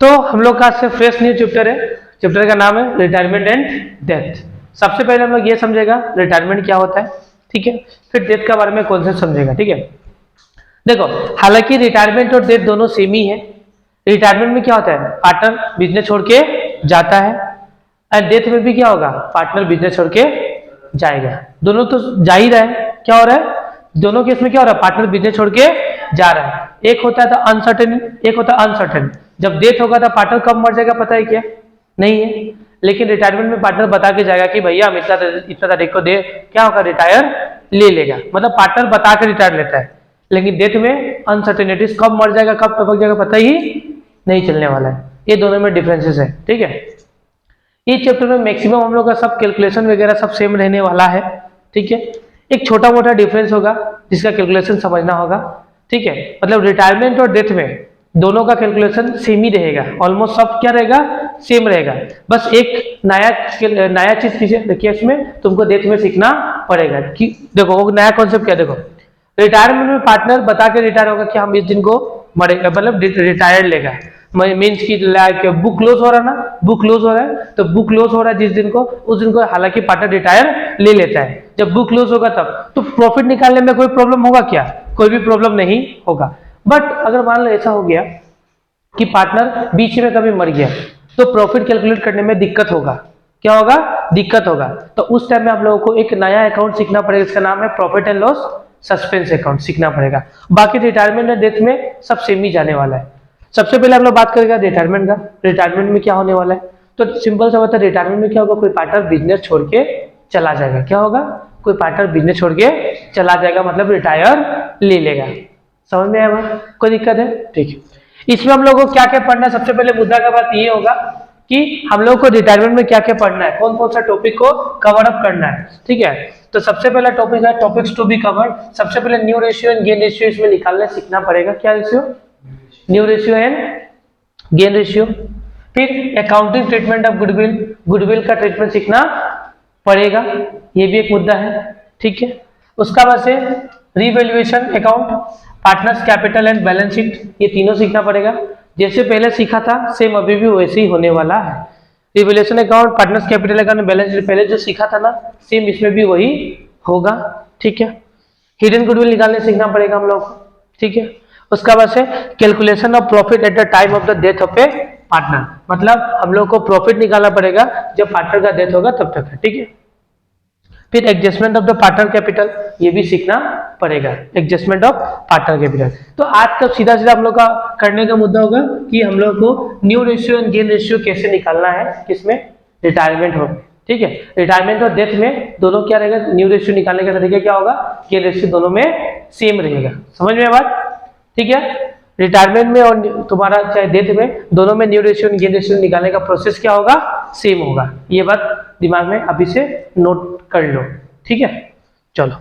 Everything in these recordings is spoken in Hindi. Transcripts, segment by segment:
तो हम लोग का से फ्रेश न्यू चैप्टर है। चैप्टर का नाम है रिटायरमेंट एंड डेथ। सबसे पहले हम लोग ये समझेगा रिटायरमेंट क्या होता है, ठीक है, फिर डेथ के बारे में कॉन्सेप्ट समझेगा, ठीक है। देखो, हालांकि रिटायरमेंट और डेथ दोनों सेम ही है। रिटायरमेंट में क्या होता है, पार्टनर बिजनेस छोड़ के जाता है, और डेथ में भी क्या होगा, पार्टनर बिजनेस छोड़ के जाएगा। दोनों तो जा ही रहा है, क्या हो रहा है, दोनों केस में क्या हो रहा है, पार्टनर बिजनेस छोड़ के जा रहा है। एक होता है तो अनसर्टेन, एक होता है अनसर्टेन। जब डेथ होगा तो पार्टनर कब मर जाएगा पता है क्या, नहीं है। लेकिन रिटायरमेंट में पार्टनर बता के जाएगा कि भैया हम इतना तारीख को दे क्या होगा, रिटायर ले लेगा, मतलब पार्टनर बता के रिटायर लेता है। लेकिन डेथ में अनसर्टेनिटीज, कब मर जाएगा कब टपक जाएगा पता ही नहीं चलने वाला है। ये दोनों में डिफरेंसेस है, ठीक है। इस चैप्टर में मैक्सिमम हम लोग का सब कैलकुलेशन वगैरह सब सेम रहने वाला है, ठीक है। एक छोटा मोटा डिफरेंस होगा जिसका कैलकुलेशन समझना होगा, ठीक है। मतलब रिटायरमेंट और डेथ में दोनों का कैलकुलेशन सेम ही रहेगा, ऑलमोस्ट सब क्या रहेगा, सेम रहेगा। बस एक नया चीज केस में तुमको डेथ में सीखना पड़ेगा कि देखो वो नया कॉन्सेप्ट क्या, देखो रिटायरमेंट में पार्टनर बता के रिटायर होगा कि हम इस दिन को मरेगा, मतलब रिटायर लेगा। मीन्स की लाइक बुक क्लोज हो रहा ना, बुक क्लोज हो रहा है तो बुक क्लोज हो रहा है जिस दिन को, उस दिन को हालांकि पार्टनर रिटायर ले लेता है। जब बुक क्लोज होगा तब तो प्रॉफिट निकालने में कोई प्रॉब्लम होगा क्या, कोई भी प्रॉब्लम नहीं होगा। बट अगर मान लो ऐसा हो गया कि पार्टनर बीच में कभी मर गया तो प्रॉफिट कैलकुलेट करने में दिक्कत होगा, क्या होगा, दिक्कत होगा। तो उस टाइम में आप लोगों को एक नया अकाउंट सीखना पड़ेगा, इसका नाम है profit and loss suspense account सीखना पड़ेगा। बाकी रिटायरमेंट और डेथ में सब सेम ही जाने वाला है। सबसे पहले हम लोग बात करेंगे रिटायरमेंट का। रिटायरमेंट में क्या होने वाला है, तो सिंपल सा बात है, रिटायरमेंट में क्या होगा, कोई पार्टनर बिजनेस छोड़ के चला जाएगा। क्या होगा, कोई पार्टनर बिजनेस छोड़ के चला जाएगा, मतलब रिटायर ले लेगा। समझ में आया, कोई दिक्कत है, ठीक है। इसमें हम लोग को क्या क्या पढ़ना है, सबसे पहले मुद्दा का बात ये होगा कि हम लोग को रिटायरमेंट में क्या क्या पढ़ना है, कौन कौन सा टॉपिक को कवर अप करना है, ठीक है। तो सबसे पहला टॉपिक है टॉपिक्स टू बी कवर्ड। सबसे पहले new ratio and gain ratio इसमें निकालना सीखना पड़ेगा। क्या ratio, new ratio and gain ratio. फिर accounting treatment of goodwill, goodwill का ट्रीटमेंट सीखना पड़ेगा, ये भी एक मुद्दा है, ठीक है। उसका बाद से revaluation account, partners capital and balance sheet, ये तीनों सीखना पड़ेगा। जैसे पहले सीखा था सेम अभी भी वैसे ही होने वाला है। Revaluation account, partners capital account, balance sheet पहले जो सीखा था ना सेम इसमें भी वही होगा, ठीक है। हिडन गुडविल निकालने सीखना पड़ेगा हम लोग को, ठीक है। उसका बाद से calculation of profit at the time of the death of A partner, मतलब हम लोग को प्रॉफिट निकालना पड़ेगा जब पार्टनर का डेथ होगा तब तक है, ठीक है। फिर adjustment of the partner capital, ये भी सीखना पड़ेगा, एडजस्टमेंट ऑफ पार्टनर कैपिटल। तो आज का सीधा सीधा हम लोग का करने का मुद्दा होगा कि हम लोग को new ratio and gain ratio कैसे निकालना है, किसमें, रिटायरमेंट हो, ठीक है। रिटायरमेंट और डेथ में दोनों क्या रहेगा, न्यू रेशियो निकालने का तरीका क्या होगा, गेन रेशियो दोनों में सेम रहेगा। समझ में बात, ठीक है। रिटायरमेंट में और तुम्हारा चाहे डेथ में दोनों में न्यू रेशियो गेन रेशियो निकालने का प्रोसेस क्या होगा, सेम होगा। ये बात दिमाग में अभी से नोट कर लो, ठीक है। चलो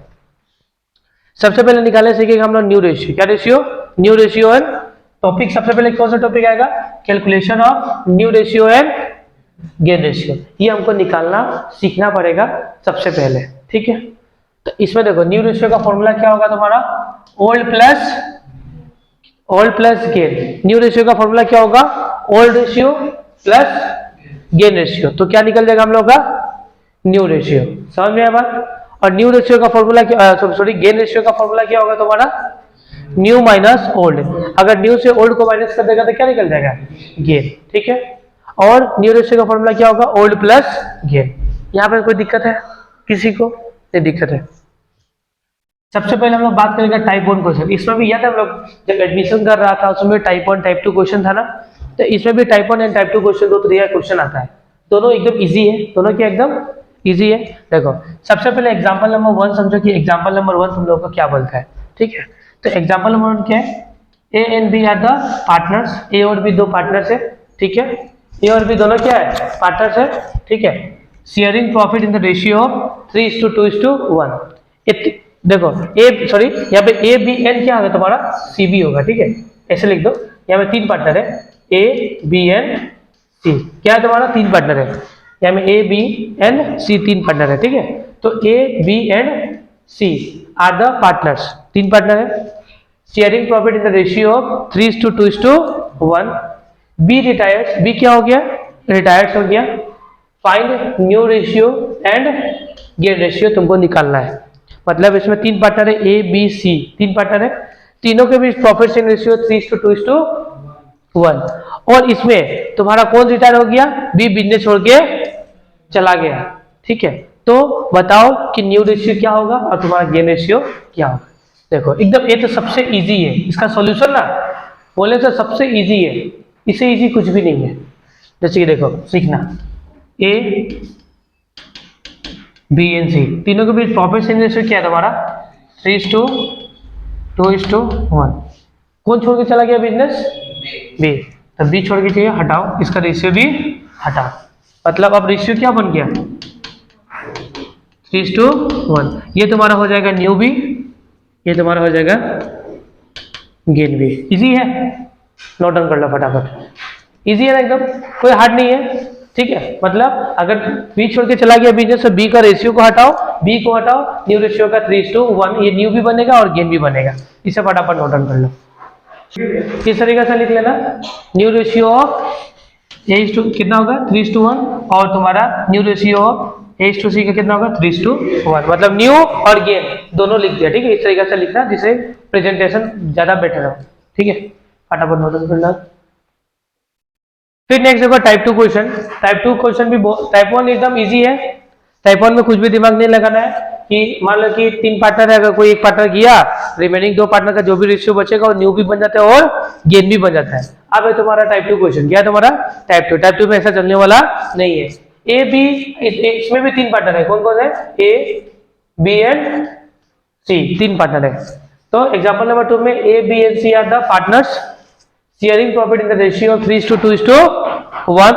सबसे पहले निकालने सीखेंगे हम लोग न्यू रेशियो। क्या ratio, new ratio and topic. सबसे पहले कौन सा टॉपिक आएगा, calculation of new ratio and gain ratio. ये हमको निकालना सीखना पड़ेगा सबसे पहले, ठीक है। तो इसमें देखो न्यू रेशियो का फॉर्मूला क्या होगा तुम्हारा, old plus gain. New ratio का फॉर्मूला क्या होगा, old ratio plus gain ratio. तो क्या निकल जाएगा हम लोग का, न्यू रेशियो। समझ में आया बात। और न्यू रेशियो का फॉर्मूला क्या, सॉरी गेन रेशियो का फॉर्मूला क्या होगा तुम्हारा, न्यू माइनस ओल्ड। अगर न्यू से ओल्ड को माइनस कर देगा तो क्या निकल जाएगा, गेन, ठीक है। और न्यू रेशियो का फॉर्मूला क्या होगा, ओल्ड प्लस गेन। यहाँ पर कोई दिक्कत है किसी को, ये दिक्कत है। सबसे पहले हम लोग बात करेंगे टाइप 1 क्वेश्चन। इसमें भी याद है हम लोग जब एडमिशन कर रहा था उसमें टाइप 1 टाइप 2 क्वेश्चन था ना, तो इसमें भी टाइप 1 एंड टाइप 2 क्वेश्चन दो तरीके का क्वेश्चन आता है। दोनों एकदम इजी है, दोनों क्या एकदम इजी है। देखो सबसे पहले एग्जांपल नंबर 1 समझो कि एग्जांपल नंबर 1 तुम लोग को क्या बोलता है, ठीक है। तो एग्जांपल नंबर 1 क्या है, A and B are the partners, A और बी दो पार्टनर्स है, ठीक है। ए और बी दोनों क्या है, पार्टनर्स है, ठीक है। Sharing profit in the ratio of 3:2:1। देखो ए सॉरी यहाँ पे ए बी एन क्या होगा तुम्हारा, सी बी होगा, ठीक है। ऐसे लिख दो, यहाँ पे 3 पार्टनर है, ए बी एन सी, क्या है तुम्हारा 3 पार्टनर है। यहाँ में A B and C 3 partner है, ठीक है। तो A B and C are the partners, 3 partner है। Sharing profit in the ratio of 3:2:1। B retires, B क्या हो गया, रिटायर्स हो गया। Find new ratio and gain ratio तुमको निकालना है। मतलब इसमें 3 पार्टनर है, ए बी सी, 3 पार्टनर है, तीनों के बीच प्रॉफिट शेयरिंग रेशियो 3:2:1। और इसमें तुम्हारा कौन रिटायर हो गया, बी बिजनेस छोड़ के चला गया, ठीक है। तो बताओ कि न्यू रेशियो क्या होगा और तुम्हारा गेन रेशियो क्या होगा। देखो एकदम, ये तो सबसे इजी है, इसका सॉल्यूशन ना बोले तो सबसे इजी है, इससे इजी कुछ भी नहीं है। जैसे कि देखो सीखना, ए बी एंड सी, तीनों के बीच प्रॉफिट शेयरिंग रेशियो क्या है तुम्हारा, 3:2:1। कौन छोड़ के चला गया बिजनेस, बी, तो बी छोड़ के चाहिए हटाओ, इसका रेशियो भी हटाओ, मतलब अब रेशियो क्या बन गया, 3:1। ये तुम्हारा हो जाएगा न्यू बी, ये तुम्हारा हो जाएगा गेन बी। इजी है, नोट डाउन कर लो फटाफट, इजी है ना एकदम, कोई हार्ड नहीं है, ठीक है। मतलब अगर बी छोड़ के चला गया बिजनेस तो बी का रेशियो को हटाओ, बी को हटाओ, न्यू रेशियो का 3:1, ये न्यू भी बनेगा और गेन भी बनेगा। इसे फटाफट नोट डाउन कर लो, किस तरीके से लिख लेना, न्यू रेशियो ऑफ कितना होगा 3:1 और तुम्हारा न्यू रेशियो ऑफ A/C का कितना होगा 3:1, मतलब न्यू और गेन दोनों लिख दिया, ठीक है। इस तरीके से लिखना जिससे प्रेजेंटेशन ज्यादा बेटर हो, ठीक है। फटाफट नोट डाउन कर लो। फिर नेक्स्ट देखो टाइप 2 क्वेश्चन। टाइप 2 क्वेश्चन भी, टाइप 1 एकदम इजी है, टाइप 1 में कुछ भी दिमाग नहीं लगाना है कि मान लो कि 3 पार्टनर है, अगर कोई एक पार्टनर किया, रिमेनिंग 2 पार्टनर का जो भी रेशियो बचेगा वो न्यू भी बन जाता है और गेन भी बन जाता है। अब है तुम्हारा टाइप 2 क्वेश्चन, क्या है तुम्हारा टाइप 2। टाइप 2 में ऐसा चलने वाला नहीं है। ए बी, इसमें भी 3 पार्टनर है, कौन कौन है, A B and C, 3 partner है। तो एग्जांपल नंबर 2 में A B and C are the partners sharing profit in the ratio of 3:2:1।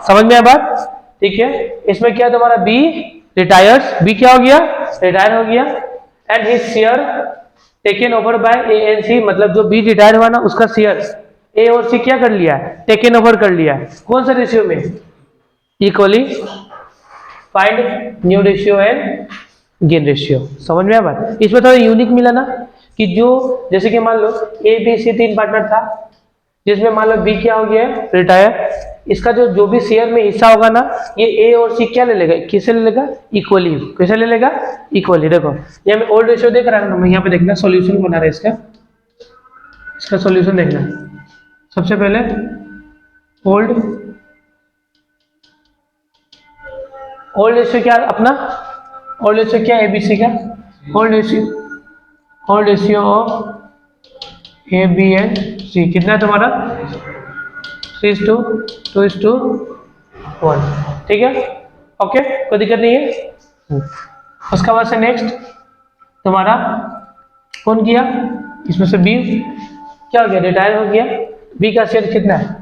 समझ में आया बात, ठीक है। इसमें क्या है तुम्हारा बी रिटायर्स, बी क्या हो गया, रिटायर हो गया, and his share taken over by A and C, मतलब जो बी रिटायर हुआ ना उसका शेयर ए और सी क्या कर लिया, टेकन ओवर कर लिया। कौन सा रेशियो में, equally. Find new ratio and gain ratio. समझ में आया बात। इसमें थोड़ा यूनिक मिला ना कि जो जैसे कि मान लो ए बी सी 3 पार्टनर था, जिसमें मान लो बी क्या हो गया रिटायर, इसका जो भी शेयर में हिस्सा होगा ना, ये ए और सी क्या ले लेगा, किसे ले लेगा, इक्वली। कैसे ले लेगा, इक्वली। देखो यहाँ में ओल्ड रेशियो देख रहा है ना, मैं यहाँ पे देखना सॉल्यूशन बना रहा है इसका सॉल्यूशन देखना। सबसे पहले ओल्ड रेशियो क्या अपना, ओल्ड रेशियो क्या एबीसी का, old ratio of A B and C कितना है तुम्हारा 3:2:1, ठीक है, ओके, कोई दिक्कत नहीं है। उसका बाद से नेक्स्ट तुम्हारा कौन किया, इसमें से बी क्या हो गया, रिटायर हो गया। बी का शेयर कितना है,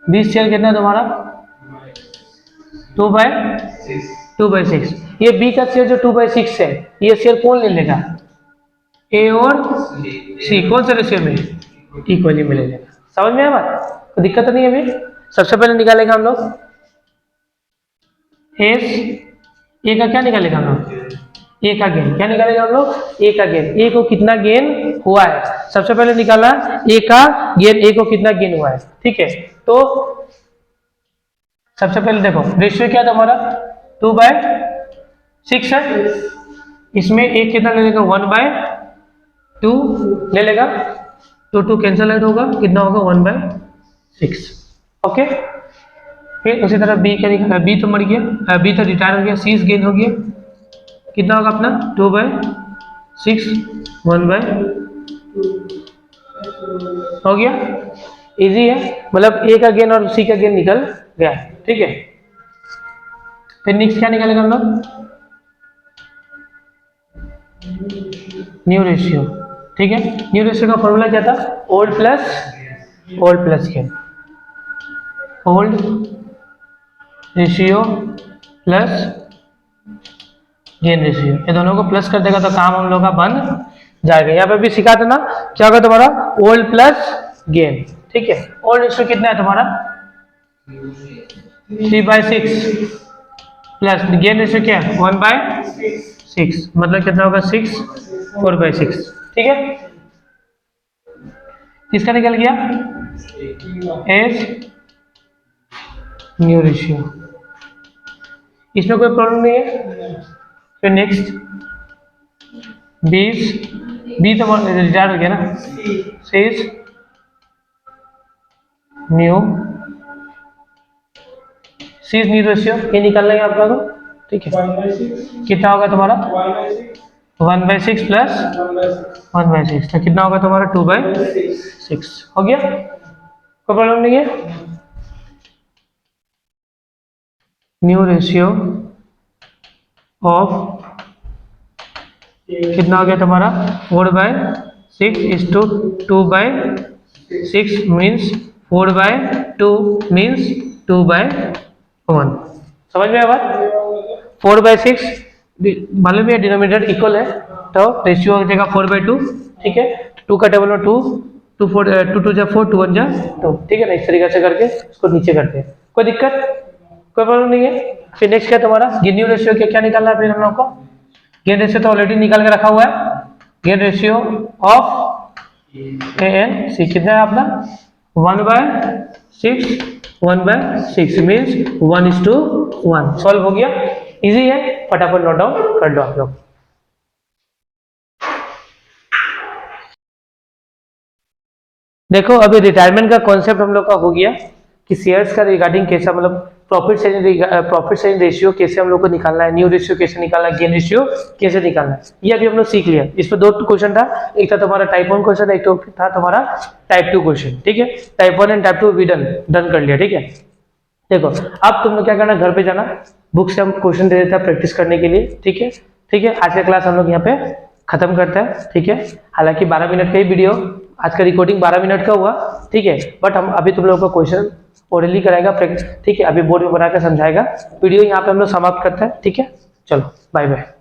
बी शेयर कितना है तुम्हारा 2/6। ये बी का शेयर जो 2/6 है, ये शेयर कौन ले लेगा, ए और सी, कौन से रेशियो में, इक्वली में ले लेगा। समझ में आया बात, कोई दिक्कत तो नहीं है। अभी सबसे पहले निकालेगा हम लोग एस, ए का क्या निकालेगा हम लोग, ए का गेन। क्या निकालेगा हम लोग, ए का गेन, ए को कितना गेन हुआ है, सबसे पहले निकाला ए का गेन, ए को कितना गेन हुआ है, ठीक है। तो सबसे पहले देखो रेशियो क्या था हमारा 2/6 है, इसमें एक कितना ले लेगा 1/2 ले लेगा, तो 2 कैंसिल आउट होगा, कितना होगा 1/6, ओके। फिर उसी तरह बी क्या निकाला, बी तो मर गया, बी तो रिटायर हो गया, सी गेन हो गया, कितना होगा अपना 2/6 1/2 हो गया। इजी है, मतलब ए का गेन और सी का गेन निकल गया, ठीक है। फिर नेक्स्ट क्या निकालेगा हम लोग, न्यू रेशियो, ठीक है। न्यू रेशियो का फॉर्मूला क्या था, old plus gain, old ratio plus gain ratio, ये दोनों को प्लस कर देगा तो काम हम लोग का बन जाएगा। यहाँ पे भी सिखा देना क्या होगा तुम्हारा ओल्ड प्लस गेन, ठीक है। ओल्ड रेशियो कितना है तुम्हारा 3/6 प्लस गेन रेशियो क्या है 1/6, मतलब कितना होगा 4/6, ठीक है। किसका निकल गया? S new ratio. इसमें कोई प्रॉब्लम नहीं है। फिर नेक्स्ट 20, बी तो रिटायर हो गया ना, 6 न्यू रेशियो, ये निकालना है आप लोगों को, ठीक है। कितना होगा तुम्हारा? 1/6 प्लस 1/6, तो कितना होगा तुम्हारा? 2/6 हो गया, कोई प्रॉब्लम नहीं है। न्यू रेशियो ऑफ कितना हो गया तुम्हारा? 4/6 इज टू 2/6 मीन्स 4/2 मीन्स 2/1। समझ में आया बात? 4/6 मालूम है डिनोमिनेटर इक्वल है, तो रेशियो हो जाएगा 4/2, ठीक है। 2 का टेबल में 2, 2 2 जा 4, 2 1 जा 2, ठीक है ना। इस तरीके से करके इसको नीचे करते हैं, कोई दिक्कत, कोई प्रॉब्लम नहीं है। फिर नेक्स्ट क्या तुम्हारा? गिन्यू रेशियो क्या निकालना है फिर हम लोग को? गेन रेशियो तो ऑलरेडी निकाल के रखा हुआ है। गेन रेशियो ऑफ ANC कितना है अपना? 1/6 मीन्स 1:1। सॉल्व हो गया, इजी है, फटाफट नोट डाउन कर लो आप लोग। देखो अभी रिटायरमेंट का कॉन्सेप्ट हम लोग का हो गया कि शेयर्स का रिगार्डिंग कैसा, मतलब प्रॉफिट शेयरिंग रेशियो कैसे हम लोग को निकालना है, न्यू रेशियो कैसे निकालना है, गेन रेशियो कैसे निकालना है, ये अभी हम लोग सीख लिया। इस पर 2 क्वेश्चन था, एक था तुम्हारा टाइप 1 क्वेश्चन, एक तो था तुम्हारा टाइप 2 क्वेश्चन, ठीक है। टाइप 1 एंड टाइप 2 भी डन कर लिया, ठीक है। देखो अब तुम लोग क्या करना, घर पे जाना, बुक से हम क्वेश्चन दे देता है प्रैक्टिस करने के लिए, ठीक है। ठीक है, आज का क्लास हम लोग यहाँ पे खत्म करता है, ठीक है। हालांकि 12 मिनट का ही वीडियो, आज का रिकॉर्डिंग 12 मिनट का हुआ, ठीक है। बट हम अभी तुम लोगों को क्वेश्चन ओरली कराएगा, ठीक है, अभी बोर्ड में बना कर समझाएगा। वीडियो यहाँ पे हम लोग समाप्त करते हैं, ठीक है। चलो बाय बाय।